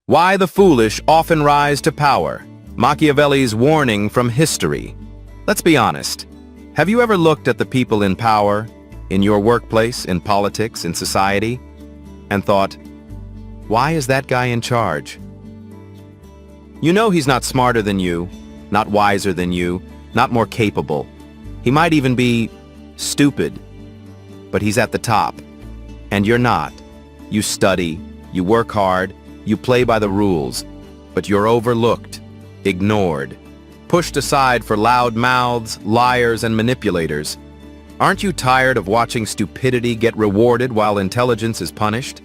Why the foolish often rise to power. Machiavelli's warning from history. Let's be honest. Have you ever looked at the people in power, in your workplace, in politics, in society, and thought, why is that guy in charge? You know he's not smarter than you, not wiser than you, not more capable. He might even be stupid, but he's at the top, and you're not. You study, you work hard, you play by the rules, but you're overlooked, ignored, pushed aside for loud mouths, liars, and manipulators. Aren't you tired of watching stupidity get rewarded while intelligence is punished?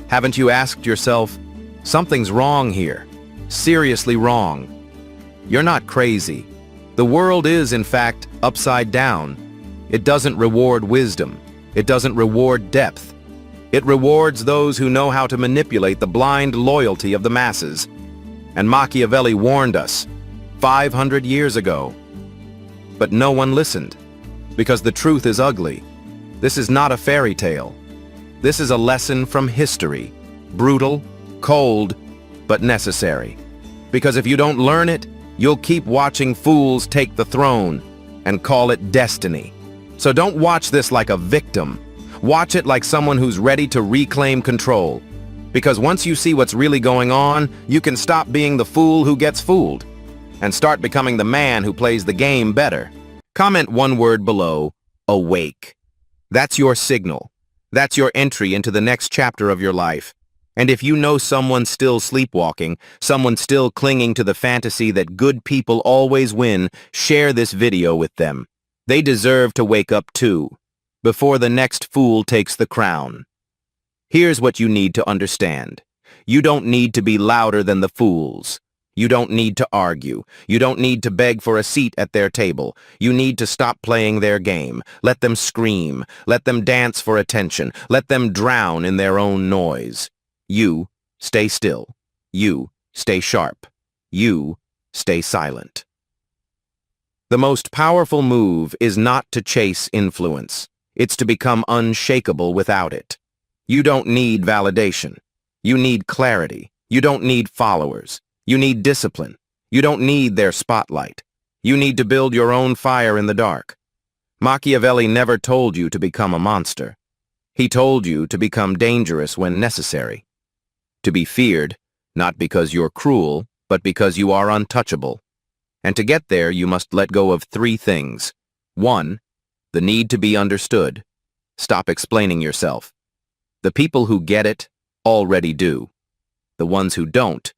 Haven't you asked yourself, something's wrong here, seriously wrong? You're not crazy. The world is, in fact, upside down. It doesn't reward wisdom. It doesn't reward depth. It rewards those who know how to manipulate the blind loyalty of the masses. And Machiavelli warned us 500 years ago. But no one listened, because the truth is ugly. This is not a fairy tale. This is a lesson from history, brutal, cold, but necessary. Because if you don't learn it, you'll keep watching fools take the throne and call it destiny. So don't watch this like a victim. Watch it like someone who's ready to reclaim control. Because once you see what's really going on, you can stop being the fool who gets fooled and start becoming the man who plays the game better. Comment one word below, awake. That's your signal. That's your entry into the next chapter of your life. And if you know someone still sleepwalking, someone still clinging to the fantasy that good people always win, share this video with them. They deserve to wake up too, before the next fool takes the crown. Here's what you need to understand. You don't need to be louder than the fools. You don't need to argue. You don't need to beg for a seat at their table. You need to stop playing their game. Let them scream. Let them dance for attention. Let them drown in their own noise. You stay still. You stay sharp. You stay silent. The most powerful move is not to chase influence. It's to become unshakable without it. You don't need validation. You need clarity. You don't need followers. You need discipline. You don't need their spotlight. You need to build your own fire in the dark. Machiavelli never told you to become a monster. He told you to become dangerous when necessary. To be feared, not because you're cruel, but because you are untouchable. And to get there, you must let go of 3 things. 1, the need to be understood. Stop explaining yourself. The people who get it already do. The ones who don't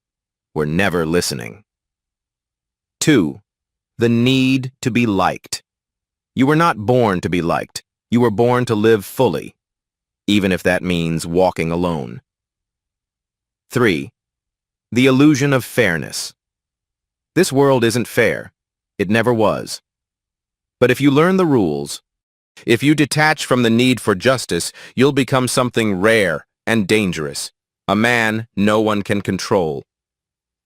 were never listening. 2, the need to be liked. You were not born to be liked. You were born to live fully, even if that means walking alone. 3, the illusion of fairness. This world isn't fair. It never was. But if you learn the rules, if you detach from the need for justice, you'll become something rare and dangerous, a man no one can control.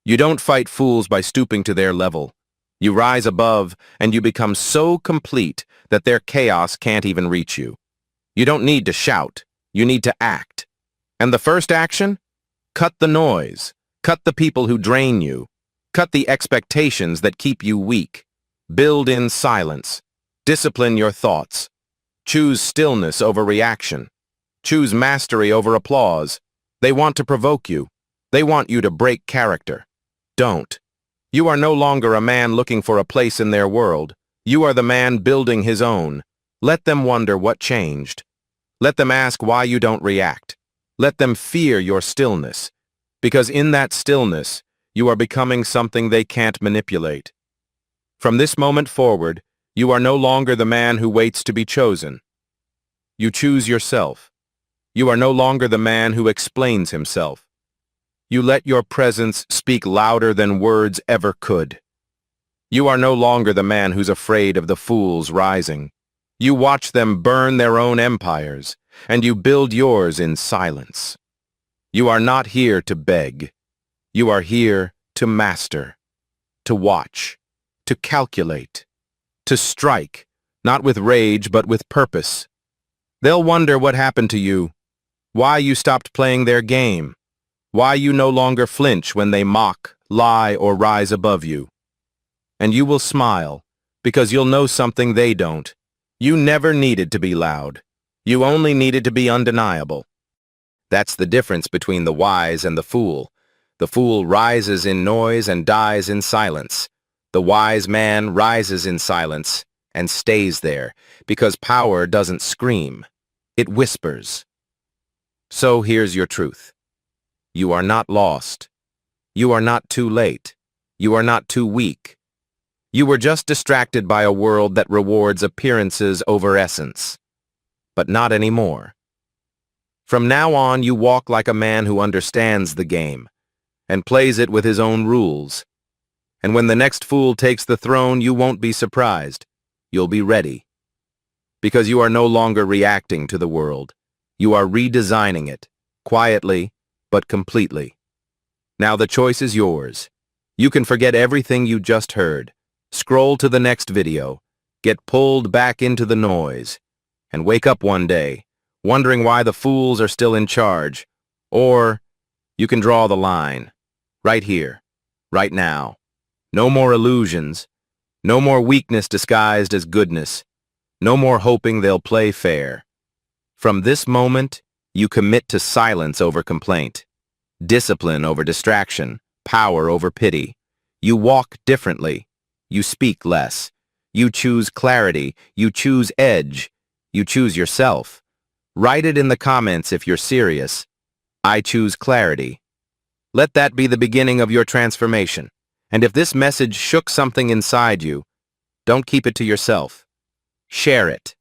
You don't fight fools by stooping to their level. You rise above, and you become so complete that their chaos can't even reach you. You don't need to shout. You need to act. And the first action? Cut the noise. Cut the people who drain you. Cut the expectations that keep you weak. Build in silence. Discipline your thoughts. Choose stillness over reaction. Choose mastery over applause. They want to provoke you. They want you to break character. Don't. You are no longer a man looking for a place in their world. You are the man building his own. Let them wonder what changed. Let them ask why you don't react. Let them fear your stillness. Because in that stillness, you are becoming something they can't manipulate. From this moment forward, you are no longer the man who waits to be chosen. You choose yourself. You are no longer the man who explains himself. You let your presence speak louder than words ever could. You are no longer the man who's afraid of the fools rising. You watch them burn their own empires, and you build yours in silence. You are not here to beg. You are here to master, to watch, to calculate, to strike, not with rage but with purpose. They'll wonder what happened to you, why you stopped playing their game. why you no longer flinch when they mock, lie, or rise above you. And you will smile, because you'll know something they don't. You never needed to be loud. You only needed to be undeniable. That's the difference between the wise and the fool. The fool rises in noise and dies in silence. The wise man rises in silence and stays there, because power doesn't scream. It whispers. So here's your truth. You are not lost. You are not too late. You are not too weak. You were just distracted by a world that rewards appearances over essence. But not anymore. From now on, you walk like a man who understands the game and plays it with his own rules. And when the next fool takes the throne, you won't be surprised. You'll be ready. Because you are no longer reacting to the world. You are redesigning it, quietly, but completely. Now the choice is yours. You can forget everything you just heard, scroll to the next video, get pulled back into the noise, and wake up one day, wondering why the fools are still in charge. Or you can draw the line, right here, right now. No more illusions, no more weakness disguised as goodness, no more hoping they'll play fair. From this moment, you commit to silence over complaint, discipline over distraction, power over pity. You walk differently. You speak less. You choose clarity. You choose edge. You choose yourself. Write it in the comments if you're serious. I choose clarity. Let that be the beginning of your transformation. And if this message shook something inside you, don't keep it to yourself. Share it.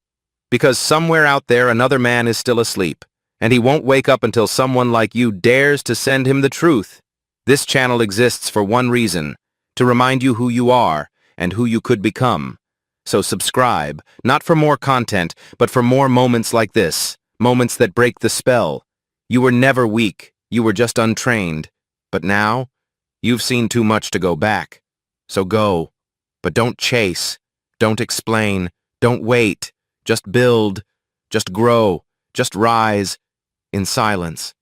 Because somewhere out there another man is still asleep, and he won't wake up until someone like you dares to send him the truth. This channel exists for one reason, to remind you who you are and who you could become. So subscribe, not for more content, but for more moments like this, moments that break the spell. You were never weak, you were just untrained. But now, you've seen too much to go back. So go, but don't chase, don't explain, don't wait. Just build, just grow, just rise in silence.